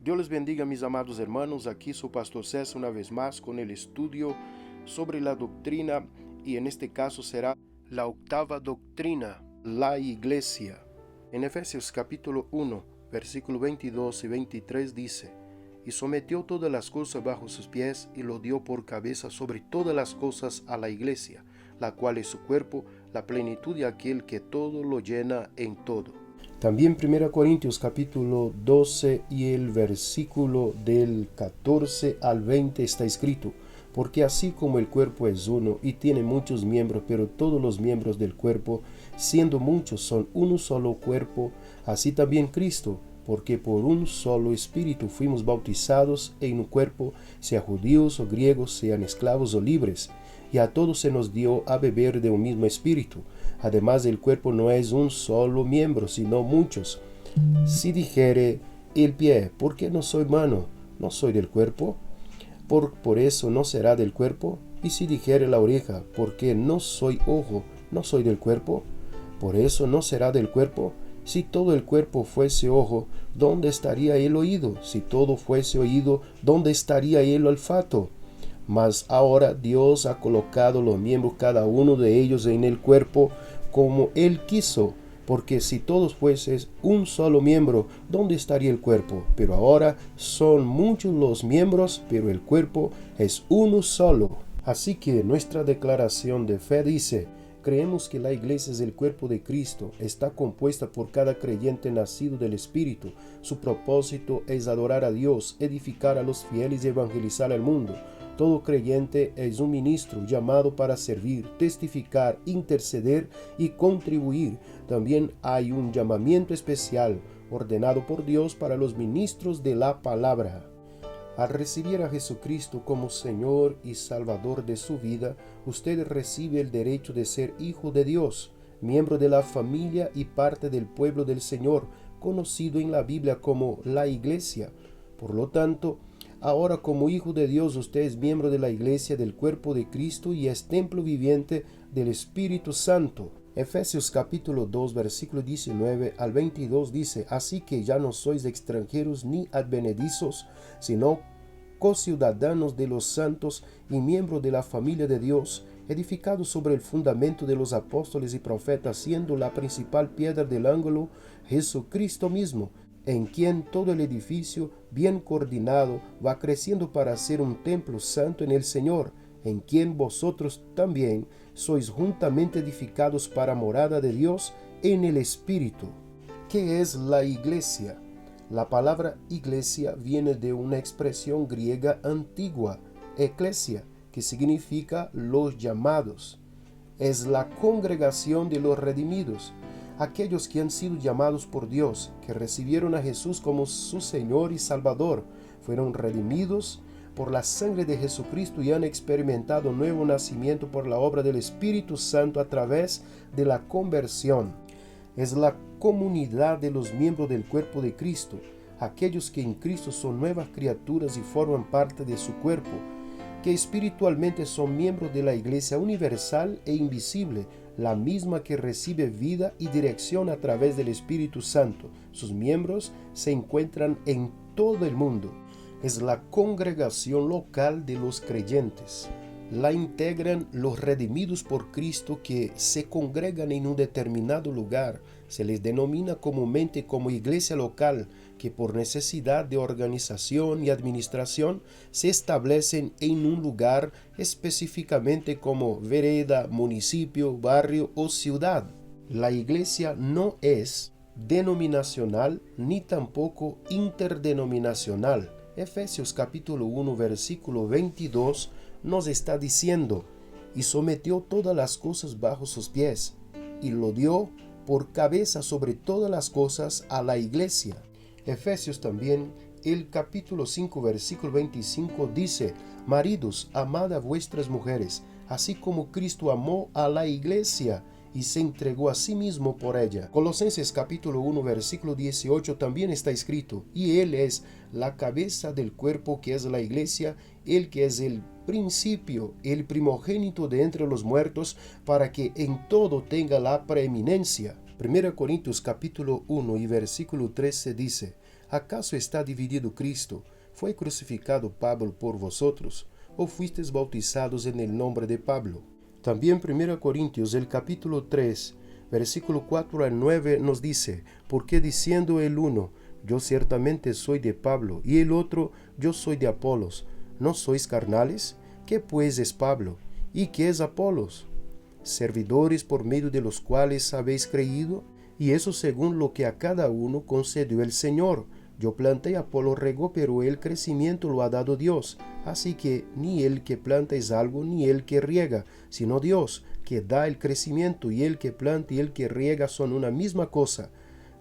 Dios les bendiga, mis amados hermanos. Aquí su pastor César una vez más con el estudio sobre la doctrina, y en este caso será la octava doctrina, la iglesia. En Efesios capítulo 1, versículo 22 y 23 dice: y sometió todas las cosas bajo sus pies y lo dio por cabeza sobre todas las cosas a la iglesia, la cual es su cuerpo, la plenitud de aquel que todo lo llena en todo. También 1 Corintios capítulo 12 y el versículo del 14 al 20 está escrito: porque así como el cuerpo es uno y tiene muchos miembros, pero todos los miembros del cuerpo, siendo muchos, son un solo cuerpo, así también Cristo, porque por un solo espíritu fuimos bautizados en un cuerpo, sea judíos o griegos, sean esclavos o libres, y a todos se nos dio a beber de un mismo espíritu. Además, el cuerpo no es un solo miembro, sino muchos. Si dijere el pie: ¿por qué no soy mano? ¿No soy del cuerpo? Por eso no será del cuerpo. Y si dijere la oreja: ¿por qué no soy ojo? ¿No soy del cuerpo? Por eso no será del cuerpo. Si todo el cuerpo fuese ojo, ¿dónde estaría el oído? Si todo fuese oído, ¿dónde estaría el olfato? Mas ahora Dios ha colocado los miembros, cada uno de ellos, en el cuerpo como Él quiso. Porque si todos fueses un solo miembro, ¿dónde estaría el cuerpo? Pero ahora son muchos los miembros, pero el cuerpo es uno solo. Así que nuestra declaración de fe dice: creemos que la iglesia es el cuerpo de Cristo, está compuesta por cada creyente nacido del Espíritu. Su propósito es adorar a Dios, edificar a los fieles y evangelizar al mundo. Todo creyente es un ministro llamado para servir, testificar, interceder y contribuir. También hay un llamamiento especial ordenado por Dios para los ministros de la palabra. Al recibir a Jesucristo como Señor y Salvador de su vida, usted recibe el derecho de ser hijo de Dios, miembro de la familia y parte del pueblo del Señor, conocido en la Biblia como la Iglesia. Por lo tanto, ahora como hijo de Dios, usted es miembro de la Iglesia, del cuerpo de Cristo, y es templo viviente del Espíritu Santo. Efesios capítulo 2, versículo 19 al 22 dice: así que ya no sois extranjeros ni advenedizos, sino conciudadanos de los santos y miembros de la familia de Dios, edificados sobre el fundamento de los apóstoles y profetas, siendo la principal piedra del ángulo Jesucristo mismo, en quien todo el edificio, bien coordinado, va creciendo para ser un templo santo en el Señor, en quien vosotros también sois juntamente edificados para morada de Dios en el Espíritu. ¿Qué es la iglesia? La palabra iglesia viene de una expresión griega antigua, eklesia, que significa los llamados. Es la congregación de los redimidos, aquellos que han sido llamados por Dios, que recibieron a Jesús como su Señor y Salvador, fueron redimidos por la sangre de Jesucristo y han experimentado nuevo nacimiento por la obra del Espíritu Santo a través de la conversión. Es la comunidad de los miembros del cuerpo de Cristo, aquellos que en Cristo son nuevas criaturas y forman parte de su cuerpo, que espiritualmente son miembros de la Iglesia universal e invisible, la misma que recibe vida y dirección a través del Espíritu Santo. Sus miembros se encuentran en todo el mundo. Es la congregación local de los creyentes. La integran los redimidos por Cristo que se congregan en un determinado lugar. Se les denomina comúnmente como iglesia local, que por necesidad de organización y administración se establecen en un lugar específicamente como vereda, municipio, barrio o ciudad. La iglesia no es denominacional ni tampoco interdenominacional. Efesios capítulo 1, versículo 22 nos está diciendo: y sometió todas las cosas bajo sus pies, y lo dio por cabeza sobre todas las cosas a la iglesia. Efesios también, el capítulo 5, versículo 25 dice: maridos, amad a vuestras mujeres, así como Cristo amó a la iglesia y se entregó a sí mismo por ella. Colosenses capítulo 1, versículo 18 también está escrito: y Él es la cabeza del cuerpo, que es la iglesia, el que es el principio, el primogénito de entre los muertos, para que en todo tenga la preeminencia. 1 Corintios capítulo 1 y versículo 13 dice: ¿Acaso está dividido Cristo? ¿Fue crucificado Pablo por vosotros? ¿O fuisteis bautizados en el nombre de Pablo? También 1 Corintios, el capítulo 3, versículo 4 al 9 nos dice, porque diciendo el uno, yo ciertamente soy de Pablo, y el otro, yo soy de Apolos, ¿no sois carnales? ¿Qué pues es Pablo? ¿Y qué es Apolos? Servidores por medio de los cuales habéis creído, y eso según lo que a cada uno concedió el Señor. Yo planté, Apolo regó, pero el crecimiento lo ha dado Dios. Así que ni el que planta es algo, ni el que riega, sino Dios, que da el crecimiento, y el que planta y el que riega son una misma cosa.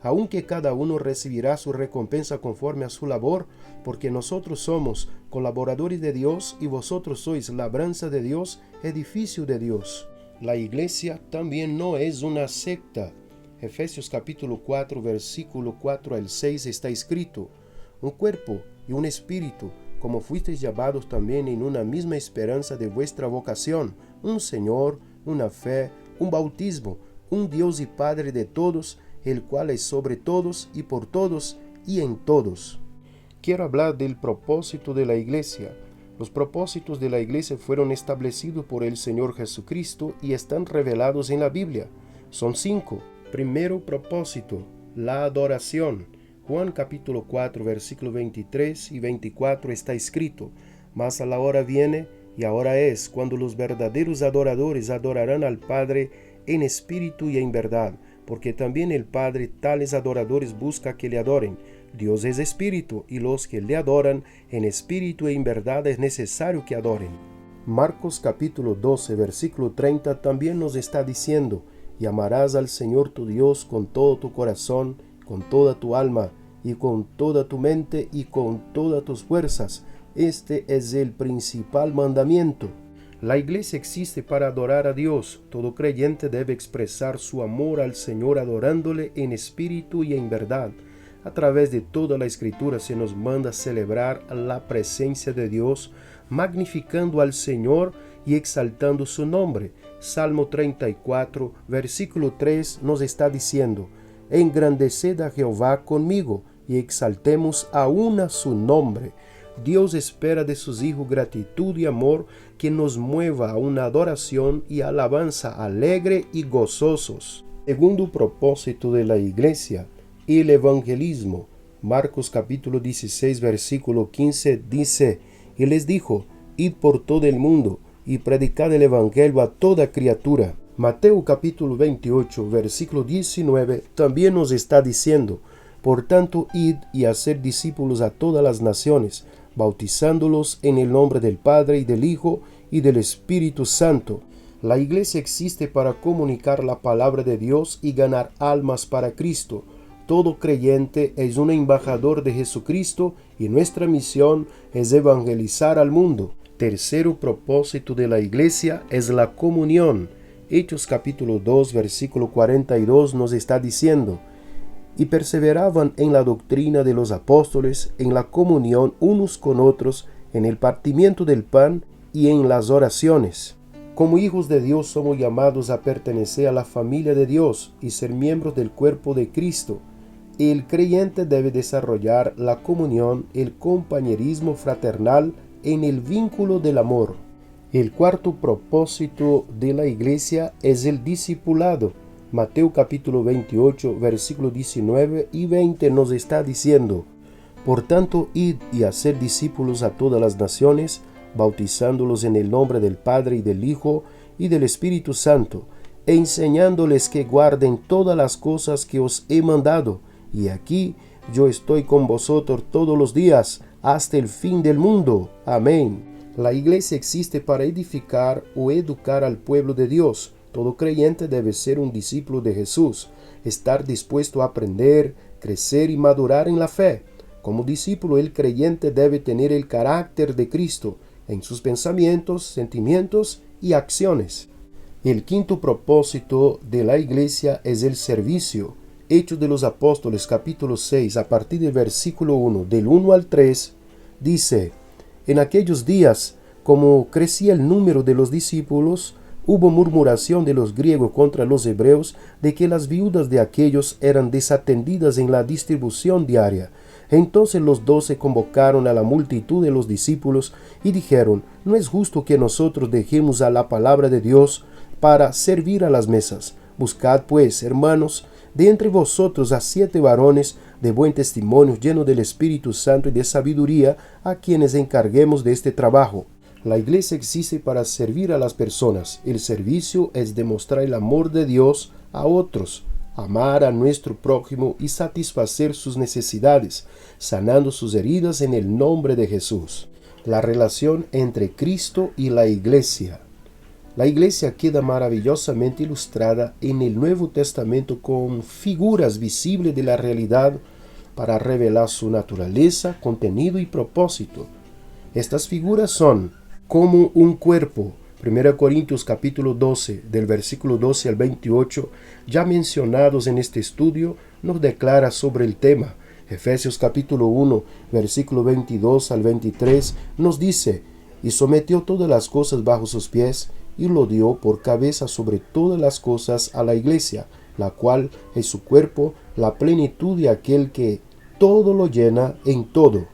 Aunque cada uno recibirá su recompensa conforme a su labor, porque nosotros somos colaboradores de Dios, y vosotros sois labranza de Dios, edificio de Dios. La iglesia también no es una secta. Efesios capítulo 4, versículo 4 al 6 está escrito, un cuerpo y un espíritu, como fuisteis llamados también en una misma esperanza de vuestra vocación, un Señor, una fe, un bautismo, un Dios y Padre de todos, el cual es sobre todos y por todos y en todos. Quiero hablar del propósito de la iglesia. Los propósitos de la iglesia fueron establecidos por el Señor Jesucristo y están revelados en la Biblia. Son 5. Primero propósito, la adoración. Juan capítulo 4, versículo 23 y 24 está escrito, mas a la hora viene, y ahora es, cuando los verdaderos adoradores adorarán al Padre en espíritu y en verdad, porque también el Padre tales adoradores busca que le adoren. Dios es espíritu, y los que le adoran en espíritu y en verdad es necesario que adoren. Marcos capítulo 12, versículo 30 también nos está diciendo, y amarás al Señor tu Dios con todo tu corazón, con toda tu alma, y con toda tu mente, y con todas tus fuerzas. Este es el principal mandamiento. La iglesia existe para adorar a Dios. Todo creyente debe expresar su amor al Señor adorándole en espíritu y en verdad. A través de toda la Escritura se nos manda celebrar la presencia de Dios, magnificando al Señor y exaltando su nombre. Salmo 34, versículo 3 nos está diciendo, engrandeced a Jehová conmigo y exaltemos aún a su nombre. Dios espera de sus hijos gratitud y amor que nos mueva a una adoración y alabanza alegre y gozosos. Segundo propósito de la iglesia, el evangelismo. Marcos capítulo 16, versículo 15 dice, y les dijo, id por todo el mundo y predicad el evangelio a toda criatura. Mateo capítulo 28, versículo 19 también nos está diciendo, por tanto, id y haced discípulos a todas las naciones, bautizándolos en el nombre del Padre y del Hijo y del Espíritu Santo. La iglesia existe para comunicar la palabra de Dios y ganar almas para Cristo. Todo creyente es un embajador de Jesucristo y nuestra misión es evangelizar al mundo. Tercero propósito de la iglesia es la comunión. Hechos capítulo 2, versículo 42 nos está diciendo, y perseveraban en la doctrina de los apóstoles, en la comunión unos con otros, en el partimiento del pan y en las oraciones. Como hijos de Dios somos llamados a pertenecer a la familia de Dios y ser miembros del cuerpo de Cristo. El creyente debe desarrollar la comunión, el compañerismo fraternal en el vínculo del amor. El cuarto propósito de la iglesia es el discipulado. Mateo capítulo 28, versículo 19 y 20 nos está diciendo, por tanto, id y haced discípulos a todas las naciones, bautizándolos en el nombre del Padre y del Hijo y del Espíritu Santo, e enseñándoles que guarden todas las cosas que os he mandado. Y aquí yo estoy con vosotros todos los días, hasta el fin del mundo. Amén. La iglesia existe para edificar o educar al pueblo de Dios. Todo creyente debe ser un discípulo de Jesús, estar dispuesto a aprender, crecer y madurar en la fe. Como discípulo, el creyente debe tener el carácter de Cristo en sus pensamientos, sentimientos y acciones. El quinto propósito de la iglesia es el servicio. Hechos de los Apóstoles capítulo 6, a partir del versículo 1, del 1 al 3, dice, en aquellos días, como crecía el número de los discípulos, hubo murmuración de los griegos contra los hebreos de que las viudas de aquellos eran desatendidas en la distribución diaria. Entonces los 12 convocaron a la multitud de los discípulos y dijeron: no es justo que nosotros dejemos a la palabra de Dios para servir a las mesas. Buscad pues, hermanos, de entre vosotros a 7 varones de buen testimonio, llenos del Espíritu Santo y de sabiduría, a quienes encarguemos de este trabajo. La iglesia existe para servir a las personas. El servicio es demostrar el amor de Dios a otros, amar a nuestro prójimo y satisfacer sus necesidades, sanando sus heridas en el nombre de Jesús. La relación entre Cristo y la iglesia. La iglesia queda maravillosamente ilustrada en el Nuevo Testamento con figuras visibles de la realidad para revelar su naturaleza, contenido y propósito. Estas figuras son como un cuerpo. 1 Corintios capítulo 12, del versículo 12 al 28, ya mencionados en este estudio, nos declara sobre el tema. Efesios capítulo 1, versículo 22 al 23, nos dice: y sometió todas las cosas bajo sus pies, y lo dio por cabeza sobre todas las cosas a la iglesia, la cual es su cuerpo, la plenitud de aquel que todo lo llena en todo.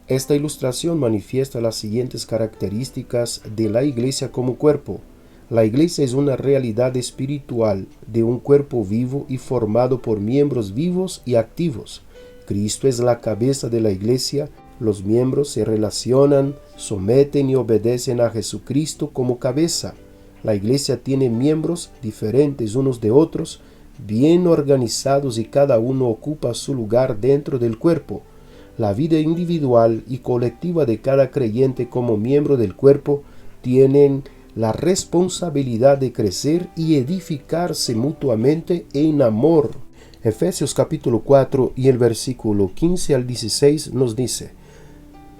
Esta ilustración manifiesta las siguientes características de la iglesia como cuerpo. La iglesia es una realidad espiritual de un cuerpo vivo y formado por miembros vivos y activos. Cristo es la cabeza de la iglesia. Los miembros se relacionan, someten y obedecen a Jesucristo como cabeza. La iglesia tiene miembros diferentes unos de otros, bien organizados, y cada uno ocupa su lugar dentro del cuerpo. La vida individual y colectiva de cada creyente como miembro del cuerpo tienen la responsabilidad de crecer y edificarse mutuamente en amor. Efesios capítulo 4 y el versículo 15 al 16 nos dice: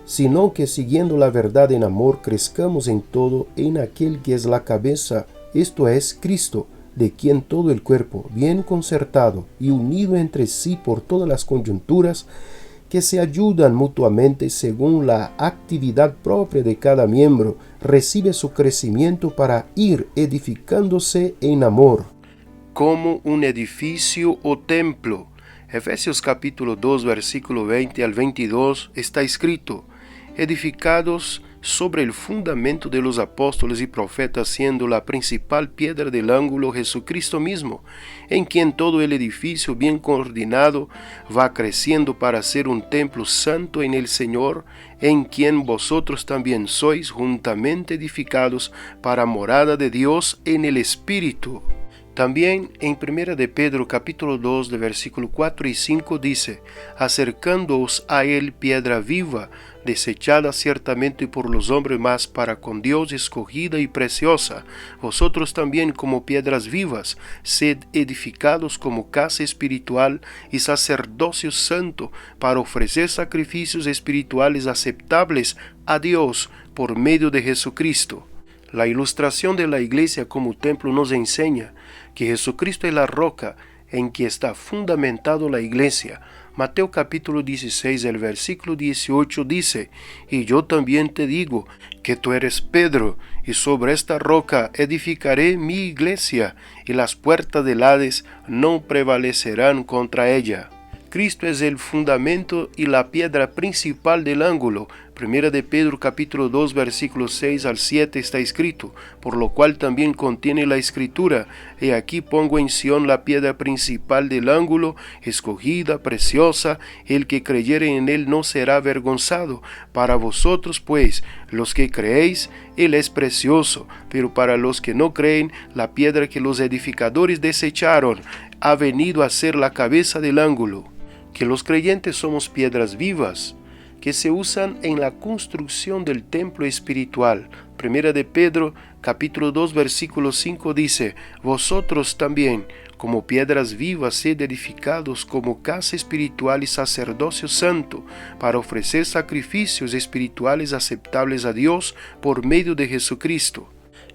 sino que siguiendo la verdad en amor, crezcamos en todo en aquel que es la cabeza, esto es Cristo, de quien todo el cuerpo, bien concertado y unido entre sí por todas las coyunturas, que se ayudan mutuamente según la actividad propia de cada miembro, recibe su crecimiento para ir edificándose en amor. Como un edificio o templo. Efesios capítulo 2, versículo 20 al 22 está escrito: edificados sobre el fundamento de los apóstoles y profetas, siendo la principal piedra del ángulo Jesucristo mismo, en quien todo el edificio bien coordinado va creciendo para ser un templo santo en el Señor, en quien vosotros también sois juntamente edificados para morada de Dios en el Espíritu. También en 1 de Pedro capítulo 2 de versículo 4 y 5 dice: acercándoos a él, piedra viva, desechada ciertamente por los hombres, mas para con Dios escogida y preciosa, vosotros también como piedras vivas, sed edificados como casa espiritual y sacerdocio santo, para ofrecer sacrificios espirituales aceptables a Dios por medio de Jesucristo. La ilustración de la iglesia como templo nos enseña que Jesucristo es la roca en que está fundamentado la iglesia. Mateo capítulo 16, el versículo 18 dice: y yo también te digo que tú eres Pedro, y sobre esta roca edificaré mi iglesia, y las puertas del Hades no prevalecerán contra ella. Cristo es el fundamento y la piedra principal del ángulo. 1 de Pedro capítulo 2 versículos 6 al 7 está escrito: por lo cual también contiene la escritura: he aquí pongo en Sión la piedra principal del ángulo, escogida, preciosa, el que creyere en él no será avergonzado. Para vosotros pues, los que creéis, él es precioso, pero para los que no creen, la piedra que los edificadores desecharon ha venido a ser la cabeza del ángulo. Que los creyentes somos piedras vivas que se usan en la construcción del templo espiritual. 1 de Pedro capítulo 2 versículo 5 dice: vosotros también, como piedras vivas, sed edificados como casa espiritual y sacerdocio santo, para ofrecer sacrificios espirituales aceptables a Dios por medio de Jesucristo.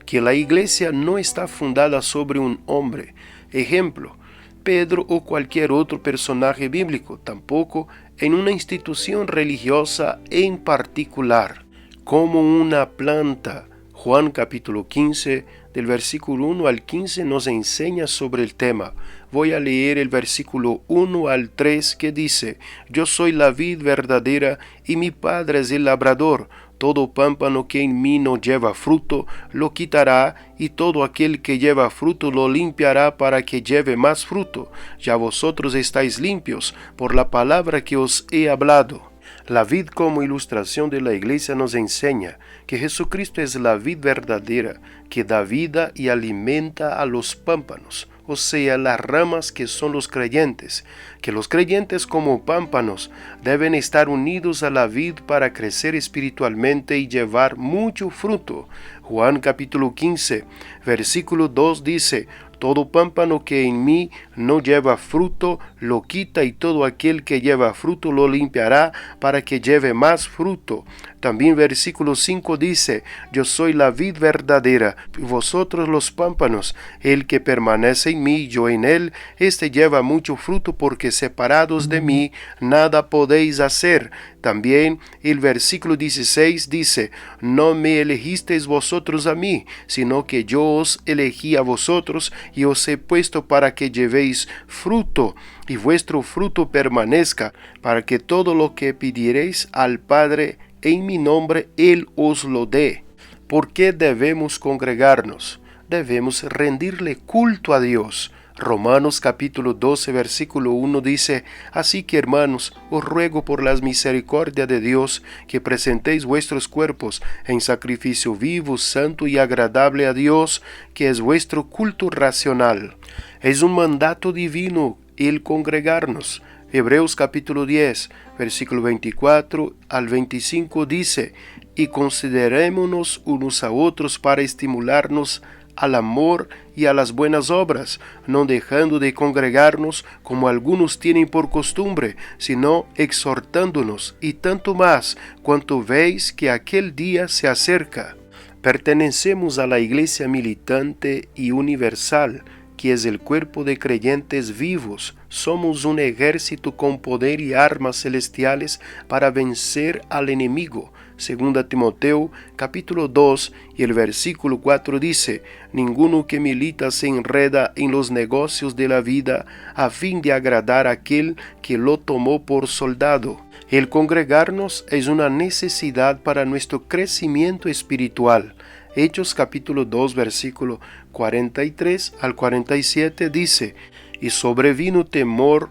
Que la iglesia no está fundada sobre un hombre, ejemplo, Pedro o cualquier otro personaje bíblico, tampoco en una institución religiosa en particular. Como una planta Juan capítulo 15, del versículo 1 al 15 nos enseña sobre el tema. Voy a leer el versículo 1 al 3 que dice: Yo soy la vid verdadera y mi Padre es el labrador. Todo pámpano que en mí no lleva fruto, lo quitará, y todo aquel que lleva fruto lo limpiará para que lleve más fruto. Ya vosotros estáis limpios por la palabra que os he hablado. La vid como ilustración de la iglesia nos enseña que Jesucristo es la vid verdadera que da vida y alimenta a los pámpanos, o sea, las ramas que son los creyentes, que los creyentes como pámpanos deben estar unidos a la vid para crecer espiritualmente y llevar mucho fruto. Juan capítulo 15, versículo 2 dice: Todo pámpano que en mí no lleva fruto, lo quita, y todo aquel que lleva fruto lo limpiará para que lleve más fruto. También versículo 5 dice: Yo soy la vid verdadera, vosotros los pámpanos. El que permanece en mí, yo en él, éste lleva mucho fruto, porque separados de mí nada podéis hacer. También el versículo 16 dice: No me elegisteis vosotros a mí, sino que yo os elegí a vosotros y os he puesto para que llevéis fruto, y vuestro fruto permanezca, para que todo lo que pidiereis al Padre en mi nombre, Él os lo dé. ¿Por qué debemos congregarnos? Debemos rendirle culto a Dios. Romanos capítulo 12, versículo 1 dice: Así que, hermanos, os ruego por las misericordias de Dios que presentéis vuestros cuerpos en sacrificio vivo, santo y agradable a Dios, que es vuestro culto racional. Es un mandato divino el congregarnos. Hebreos capítulo 10, versículo 24 al 25 dice: Y considerémonos unos a otros para estimularnos al amor y a las buenas obras, no dejando de congregarnos como algunos tienen por costumbre, sino exhortándonos, y tanto más cuanto veis que aquel día se acerca. Pertenecemos a la Iglesia militante y universal, que es el cuerpo de creyentes vivos. Somos un ejército con poder y armas celestiales para vencer al enemigo. 2 Timoteo capítulo 2 y el versículo 4 dice: Ninguno que milita se enreda en los negocios de la vida a fin de agradar a aquel que lo tomó por soldado. El congregarnos es una necesidad para nuestro crecimiento espiritual. Hechos capítulo 2 versículo 43 al 47 dice: Y sobrevino temor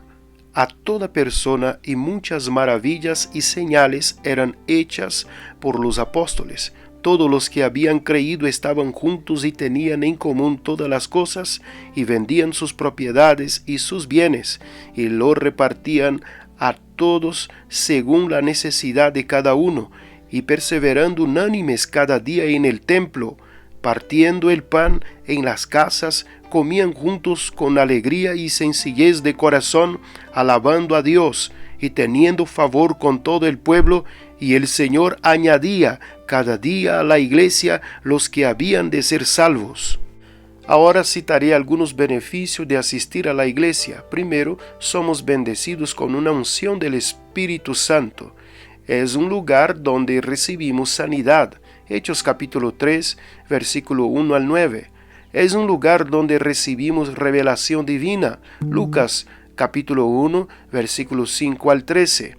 a toda persona, y muchas maravillas y señales eran hechas por los apóstoles. Todos los que habían creído estaban juntos y tenían en común todas las cosas, y vendían sus propiedades y sus bienes, y lo repartían a todos según la necesidad de cada uno, y perseverando unánimes cada día en el templo, partiendo el pan en las casas, comían juntos con alegría y sencillez de corazón, alabando a Dios y teniendo favor con todo el pueblo, y el Señor añadía cada día a la iglesia los que habían de ser salvos. Ahora citaré algunos beneficios de asistir a la iglesia. Primero, somos bendecidos con una unción del Espíritu Santo. Es un lugar donde recibimos sanidad. Hechos capítulo 3, versículo 1 al 9. Es un lugar donde recibimos revelación divina. Lucas capítulo 1, versículo 5 al 13.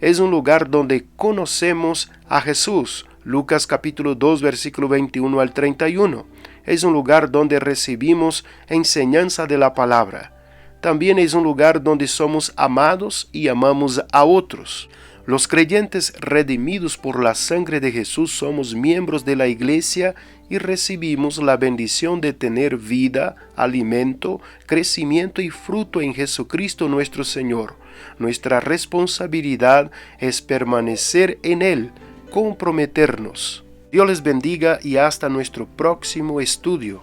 Es un lugar donde conocemos a Jesús. Lucas capítulo 2, versículo 21 al 31. Es un lugar donde recibimos enseñanza de la palabra. También es un lugar donde somos amados y amamos a otros. Los creyentes redimidos por la sangre de Jesús somos miembros de la iglesia y recibimos la bendición de tener vida, alimento, crecimiento y fruto en Jesucristo nuestro Señor. Nuestra responsabilidad es permanecer en Él, comprometernos. Dios les bendiga y hasta nuestro próximo estudio.